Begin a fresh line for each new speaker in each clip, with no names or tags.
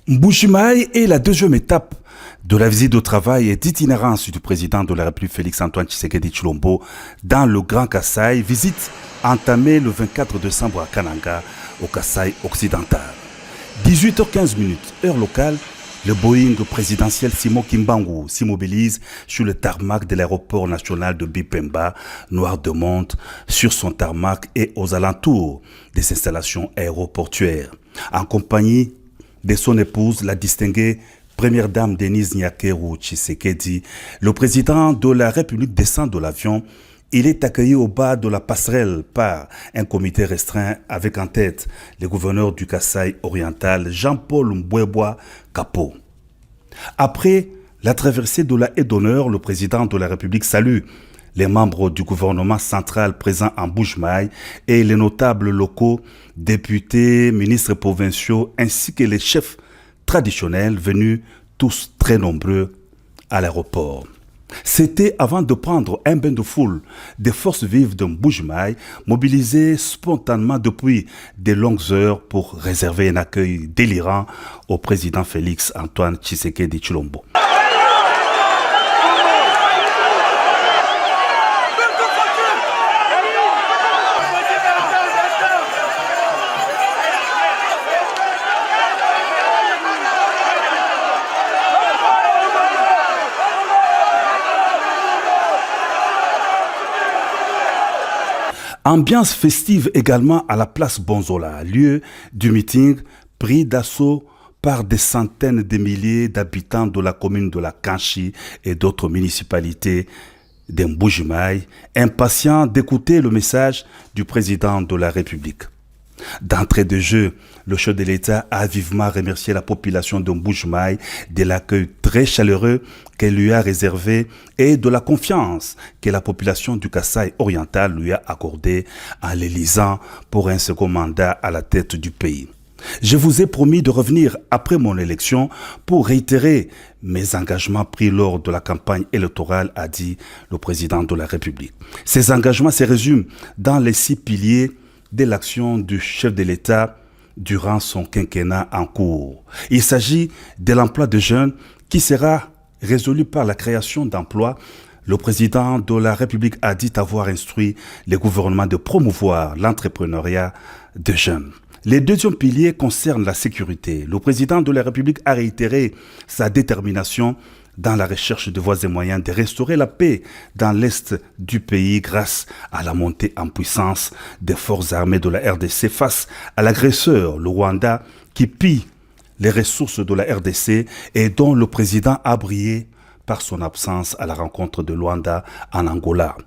Mbujimaï est la deuxième étape de la visite de travail et d'itinérance du président de la République Félix-Antoine Tshisekedi Tshilombo dans le Grand Kasaï, visite entamée le 24 décembre à Kananga, au Kasaï occidental. 18h15, heure locale, le Boeing présidentiel Simon Kimbangu s'immobilise sur le tarmac de l'aéroport national de Bipemba, noir de monde, sur son tarmac et aux alentours des installations aéroportuaires, en compagnie de son épouse, la distinguée première dame Denise Nyakeru Tshisekedi. Le président de la République descend de l'avion. Il est accueilli au bas de la passerelle par un comité restreint avec en tête le gouverneur du Kasaï oriental, Jean-Paul Mbwebwa Kapo. Après la traversée de la haie d'honneur, le président de la République salue les membres du gouvernement central présents en Mbujimaï et les notables locaux, députés, ministres provinciaux, ainsi que les chefs traditionnels venus, tous très nombreux, à l'aéroport. C'était avant de prendre un bain de foule des forces vives de Mbujimaï, mobilisées spontanément depuis de longues heures pour réserver un accueil délirant au président Félix-Antoine Tshisekedi Tshilombo. Ambiance festive également à la place Bonzola, lieu du meeting pris d'assaut par des centaines de milliers d'habitants de la commune de la Kanchi et d'autres municipalités de Mbujimaï, impatients d'écouter le message du président de la République. D'entrée de jeu, le chef de l'État a vivement remercié la population de Mbujimaï de l'accueil très chaleureux qu'elle lui a réservé et de la confiance que la population du Kasaï oriental lui a accordée en l'élisant pour un second mandat à la tête du pays. Je vous ai promis de revenir après mon élection pour réitérer mes engagements pris lors de la campagne électorale, a dit le président de la République. Ces engagements se résument dans les 6 piliers de l'action du chef de l'État durant son quinquennat en cours. Il s'agit de l'emploi de jeunes qui sera résolu par la création d'emplois. Le président de la République a dit avoir instruit le gouvernement de promouvoir l'entrepreneuriat de jeunes. Les deuxièmes piliers concernent la sécurité. Le président de la République a réitéré sa détermination dans la recherche de voies et moyens de restaurer la paix dans l'Est du pays grâce à la montée en puissance des forces armées de la RDC face à l'agresseur, le Rwanda, qui pille les ressources de la RDC et dont le président a brillé par son absence à la rencontre de Luanda en Angola.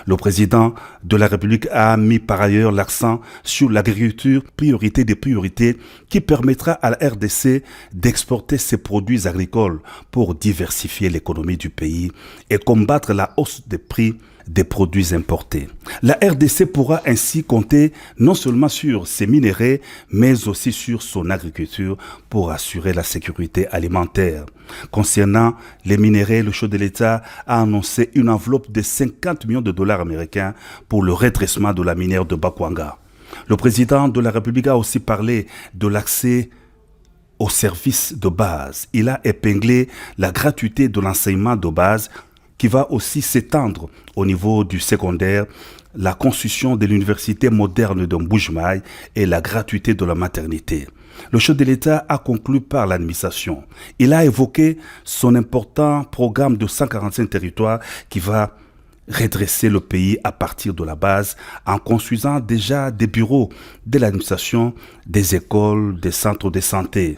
Le président de la République a mis par ailleurs l'accent sur l'agriculture, priorité des priorités, qui permettra à la RDC d'exporter ses produits agricoles pour diversifier l'économie du pays et combattre la hausse des prix des produits importés. La RDC pourra ainsi compter non seulement sur ses minéraux, mais aussi sur son agriculture pour assurer la sécurité alimentaire. Concernant les minéraux, le chef de l'État a annoncé une enveloppe de 50 millions de dollars américains pour le redressement de la minière de Bakwanga. Le président de la République a aussi parlé de l'accès aux services de base. Il a épinglé la gratuité de l'enseignement de base qui va aussi s'étendre au niveau du secondaire, la construction de l'université moderne de Mbujimaï et la gratuité de la maternité. Le chef de l'État a conclu par l'administration. Il a évoqué son important programme de 145 territoires qui va redresser le pays à partir de la base en construisant déjà des bureaux de l'administration, des écoles, des centres de santé.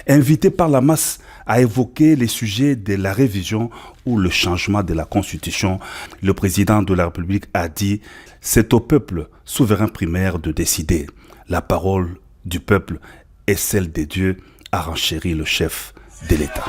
Invité par la masse à évoquer les sujets de la révision ou le changement de la Constitution, le président de la République a dit « C'est au peuple souverain primaire de décider. La parole du peuple est celle de Dieu », a renchéri le chef de l'État.